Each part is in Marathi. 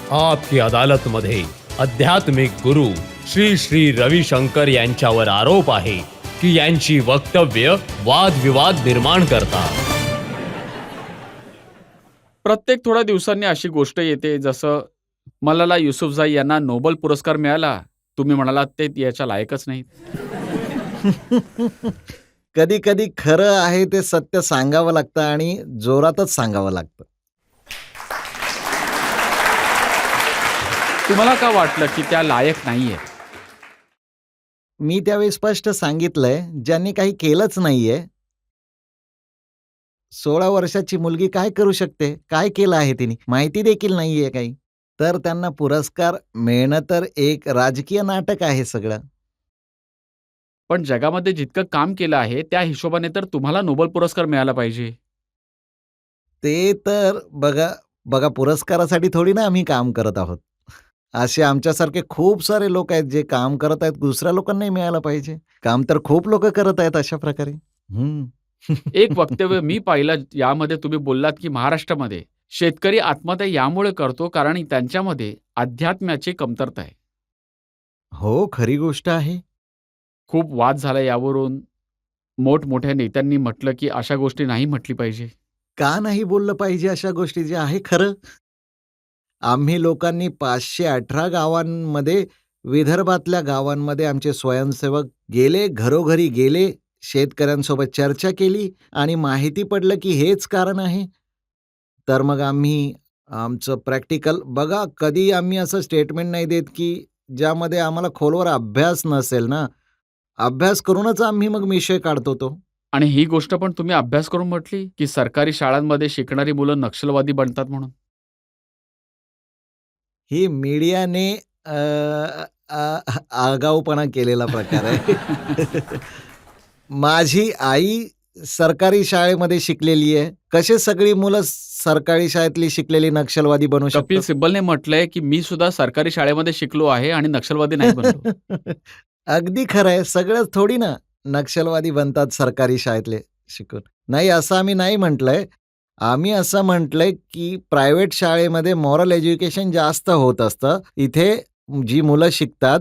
आपकी अदालत मध्ये आध्यात्मिक गुरु श्री श्री रविशंकर यांच्यावर आरोप आहे की यांची वक्तव्य वादविवाद निर्माण करतात. प्रत्येक थोड्या दिवसांनी अशी गोष्ट येते, जसं मलाला युसुफजाई यांना नोबेल पुरस्कार मिळाला, तुम्ही म्हणालात ते याच्या लायकच नाहीत. कधी कधी खरं आहे ते सत्य सांगावं लागतं आणि जोरातच सांगावं लागतं. तुम्हाला का वाटलं की त्या लायक नाहीये? मी त्यावेळी स्पष्ट सांगितलंय, ज्यांनी काही केलंच नाहीये. 16 वर्षाची मुलगी काय करू शकते? काय केलं आहे तिने? माहिती देखील नाहीये काही. तर त्यांना पुरस्कार मिळणं तर एक राजकीय नाटक आहे सगळं. पण जगामध्ये जितकं काम केलं आहे त्या हिशोबाने तर तुम्हाला नोबेल पुरस्कार मिळाला पाहिजे. ते तर बघा बघा पुरस्कारासाठी थोडी ना आम्ही काम करत आहोत. असे आमच्यासारखे खूप सारे लोक आहेत जे काम करत आहेत, दुसऱ्या लोकांनाही मिळालं पाहिजे. काम तर खूप लोक करत आहेत अशा प्रकारे. एक वक्तव्य मी पाहिलं, यामध्ये तुम्ही बोललात की महाराष्ट्रामध्ये शेतकरी आत्महत्या यामुळे करतो कारण त्यांच्यामध्ये अध्यात्माची कमतरता आहे. हो, खरी गोष्ट आहे. खूप वाद झाला यावरून. मोठमोठ्या नेत्यांनी म्हटलं की अशा गोष्टी नाही म्हटली पाहिजे. का नाही बोललं पाहिजे अशा गोष्टी? जे आहे खरं. आम्ही लोकांनी 518 गावांमध्ये, विदर्भातल्या गावांमध्ये आमचे स्वयंसेवक गेले, घरोघरी गेले, शेतकऱ्यांसोबत चर्चा केली आणि माहिती पडलं की हेच कारण आहे. तर मग आम्ही आमचं प्रॅक्टिकल बघा, कधी आम्ही असं स्टेटमेंट नाही देत की ज्यामध्ये आम्हाला खोलवर अभ्यास नसेल ना. अभ्यास करूनच आम्ही मग विषय काढतो तो. आणि ही गोष्ट पण तुम्ही अभ्यास करून म्हटली की सरकारी शाळांमध्ये शिकणारी मुलं नक्षलवादी बनतात म्हणून. ही मीडियाने अ, अ, आगाऊपणा केलेला प्रकार आहे. माझी आई सरकारी शाळेमध्ये शिकलेली आहे. कसे सगळी मुलं सरकारी शाळेतली शिकलेली नक्षलवादी बनू कपिल शकतात? सिब्बलने म्हटलंय की मी सुद्धा सरकारी शाळेमध्ये शिकलो आहे आणि नक्षलवादी नाही बनलो. अगदी खरं आहे. सगळंच थोडी ना नक्षलवादी बनतात सरकारी शाळेतले शिकून. नाही, असं आम्ही नाही म्हटलंय. आम्ही असं म्हटलंय की प्रायव्हेट शाळेमध्ये मॉरल एज्युकेशन जास्त होत असतं. इथे जी मुलं शिकतात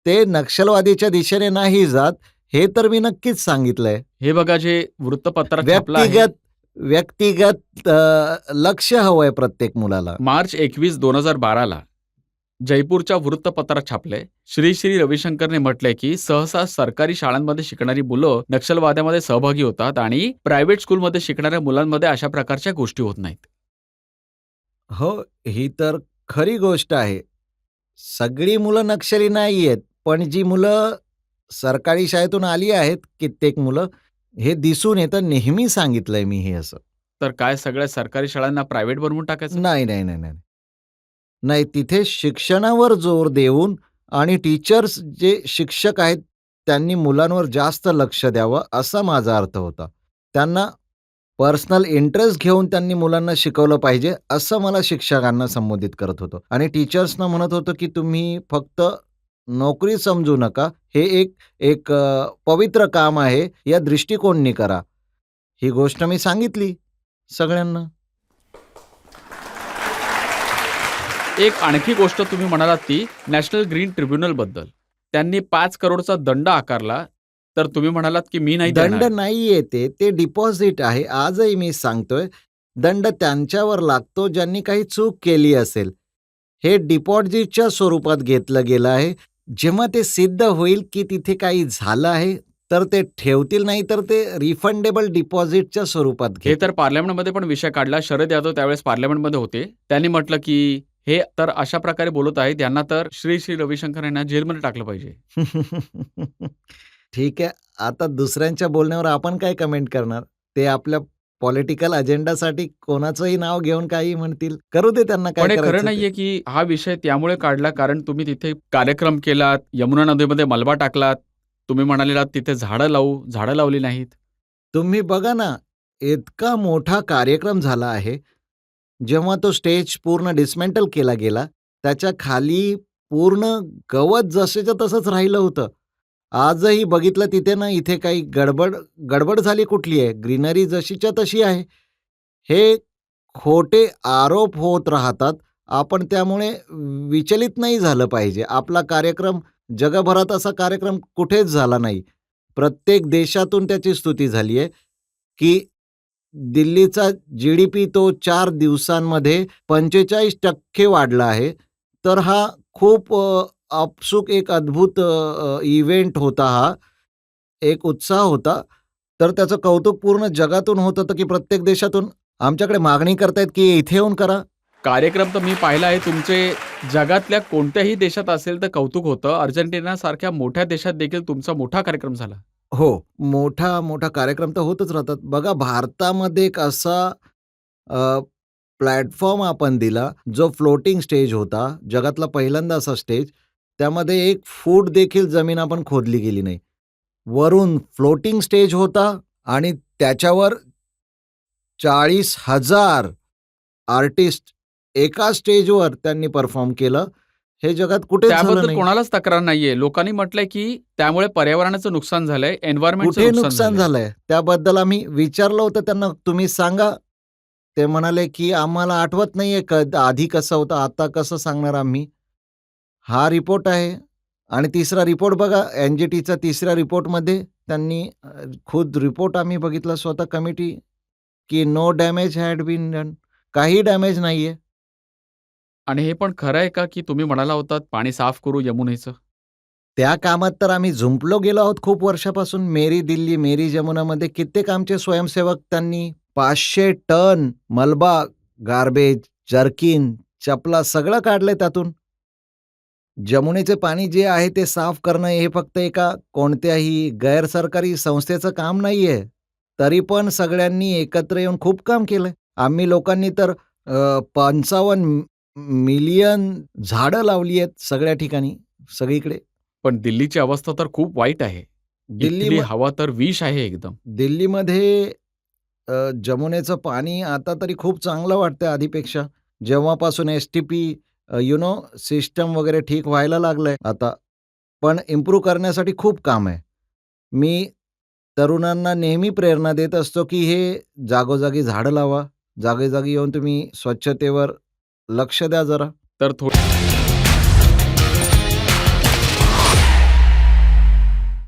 ते नक्षलवादीच्या दिशेने नाही जात, हे तर मी नक्कीच सांगितलंय. हे बघा, जे वृत्तपत्रात छापलं आहे, व्यक्तिगत लक्ष हवंय प्रत्येक मुलाला. मार्च 21, 2012 जयपूरच्या वृत्तपत्रात छापलंय. श्री श्री रविशंकरने म्हटलंय की सहसा सरकारी शाळांमध्ये शिकणारी मुलं नक्षलवाद्यामध्ये सहभागी होतात आणि प्रायव्हेट स्कूलमध्ये शिकणाऱ्या मुलांमध्ये अशा प्रकारच्या गोष्टी होत नाहीत. हो, ही तर खरी गोष्ट आहे. सगळी मुलं नक्षली नाहीयेत, पण जी मुलं सरकारी शाळेतून आली आहेत, कित्येक मुलं, हे दिसून येतं. नेहमी सांगितलंय मी हे असं. तर काय सगळ्या सरकारी शाळांना प्रायव्हेट बनवून टाकायचं? नाही, नाही, नाही, नाही. नाही, तिथे शिक्षणावर जोर देऊन आणि टीचर्स जे शिक्षक आहेत, त्यांनी मुलांवर जास्त लक्ष द्यावं, असा माझा अर्थ होता. त्यांना पर्सनल इंटरेस्ट घेऊन त्यांनी मुलांना शिकवलं पाहिजे, असं मला शिक्षकांना संबोधित करत होतो. आणि टीचर्सना म्हणत होतो, की तुम्ही फक्त नोकरी समजू नका. हे एक एक पवित्र काम आहे, या दृष्टिकोनाने करा. ही गोष्ट मी सांगितली सगळ्यांना. एक आणखी गोष्ट तुम्ही म्हणालात ती नॅशनल ग्रीन ट्रिब्युनल बद्दल. त्यांनी 5 करोडचा दंड आकारला, तर तुम्ही म्हणालात की मी नाही दंड देणार. नाहीये ते डिपॉझिट आहे. आजही मी सांगतोय, दंड त्यांच्यावर लागतो ज्यांनी काही चूक केली असेल. हे डिपॉझिटच्या स्वरूपात घेतलं गेलं आहे. जेव्हा ते सिद्ध होईल की तिथे काही झालं आहे, तर ते ठेवतील, नाही तर ते रिफंडेबल डिपॉझिटच्या स्वरूपात हे घेतील. तर पार्लमेंटमध्ये पण विषय काढला. शरद यादव त्यावेळेस पार्लमेंटमध्ये होते. त्यांनी म्हटलं की हे तर अशा प्रकारे बोलत आहेत, यांना तर श्री श्री रविशंकर यांना जेलमध्ये टाकलं पाहिजे. ठीक आहे. आता दुसऱ्यांच्या बोलण्यावर आपण काय कमेंट करणार? ते आपल्या पॉलिटिकल अजेंडासाठी कोणाचंही नाव घेऊन काही म्हणतील. करू दे त्यांना काय पण हे खरं करायचं ते. नाहीये की हा विषय त्यामुळे काढला कारण तुम्ही तिथे कार्यक्रम केलात, यमुना नदीमध्ये मलबा टाकलात. तुम्ही म्हणालेलात तिथे झाडं लावू, झाडं लावली नाहीत. तुम्ही बघा ना, इतका मोठा कार्यक्रम झाला आहे. जेव्हा तो स्टेज पूर्ण डिसमेंटल केला गेला, त्याच्या खाली पूर्ण गवत जसेच्या तसंच राहिलं होतं. आजही बघितलं तिथे ना, इथे काही गडबड झाली कुठली आहे? ग्रीनरी जशीच्या तशी आहे. हे खोटे आरोप होत राहतात आपण त्यामुळे विचलित नाही झालं पाहिजे. आपला कार्यक्रम जगभरात असा कार्यक्रम कुठेच झाला नाही. प्रत्येक देशातून त्याची स्तुती झाली आहे, की दिल्लीचा जी-डी-पी तो 4 दिवसांमध्ये 45% वाढला आहे. तर हा खूप आपसूक एक अद्भुत इव्हेंट होता हा. एक उत्साह होता. तर त्याचं कौतुक पूर्ण जगातून होत होतं, की प्रत्येक देशातून आमच्याकडे मागणी करतायत, की इथे येऊन करा. कार्यक्रम तर मी पाहिला आहे तुमचे. जगातल्या कोणत्याही देशात असेल तर कौतुक होतं. अर्जेंटिनासारख्या मोठ्या देशात देखील तुमचा मोठा कार्यक्रम झाला. हो, मोठा कार्यक्रम तर होतच राहतात. बघा भारतामध्ये एक असा प्लॅटफॉर्म आपण दिला, जो फ्लोटिंग स्टेज होता. जगातला पहिल्यांदा असा स्टेज. त्यामध्ये एक फूट देखील जमीन आपण खोदली गेली नाही. वरून फ्लोटिंग स्टेज होता आणि त्याच्यावर 40,000 आर्टिस्ट एका स्टेजवर त्यांनी परफॉर्म केलं. हे जगात कुठेच झालं त्याबद्दल नाही. कोणालाच तक्रार नाहीये. लोकांनी म्हटलंय की त्यामुळे पर्यावरणाचं नुकसान झालंय, एन्व्हायर्नमेंटचं कुठे नुकसान नुकसान झालंय. झालंय? त्याबद्दल आम्ही विचारलं होतं त्यांना, तुम्ही सांगा. ते म्हणाले, की आम्हाला आठवत नाहीये आधी कसं होतं, आता कसं सांगणार आम्ही? हा रिपोर्ट आहे. आणि तिसरा रिपोर्ट बघा, एन-जी-टीचा तिसऱ्या रिपोर्टमध्ये त्यांनी खुद रिपोर्ट आम्ही बघितला स्वतः कमिटी, की no damage had been done. काही डॅमेज नाहीये. आणि हे पण खरं आहे का की तुम्ही म्हणाला होतात पाणी साफ करू यमुनेचं? त्या कामात तर आम्ही झुंपलो गेलो आहोत खूप वर्षापासून. मेरी दिल्ली, मेरी जमुनामध्ये कित्येक आमचे स्वयंसेवक त्यांनी 500 टन मलबा, गार्बेज, जर्किन, चपला सगळं काढलंय त्यातून. जमुनेचे पाणी जे आहे ते साफ करणं हे फक्त एका कोणत्याही गैरसरकारी संस्थेचं काम नाहीये. तरी पण सगळ्यांनी एकत्र येऊन खूप काम केलंय. आम्ही लोकांनी तर 55 मिलियन झाडं लावली आहेत सगळ्या ठिकाणी, सगळीकडे. पण दिल्लीची अवस्था तर खूप वाईट आहे. दिल्ली इथली हवा तर विष आहे एकदम. दिल्लीमध्ये जमुनेचं पाणी आता तरी खूप चांगलं वाटतंय आधीपेक्षा. जेव्हापासून एस-टी-पी सिस्टम वगैरे ठीक व्हायला लागलंय आता. पण इम्प्रूव्ह करण्यासाठी खूप काम आहे. मी तरुणांना नेहमी प्रेरणा देत असतो, की हे जागोजागी झाडं लावा. जागोजागी येऊन तुम्ही स्वच्छतेवर लक्ष द्या जरा. तर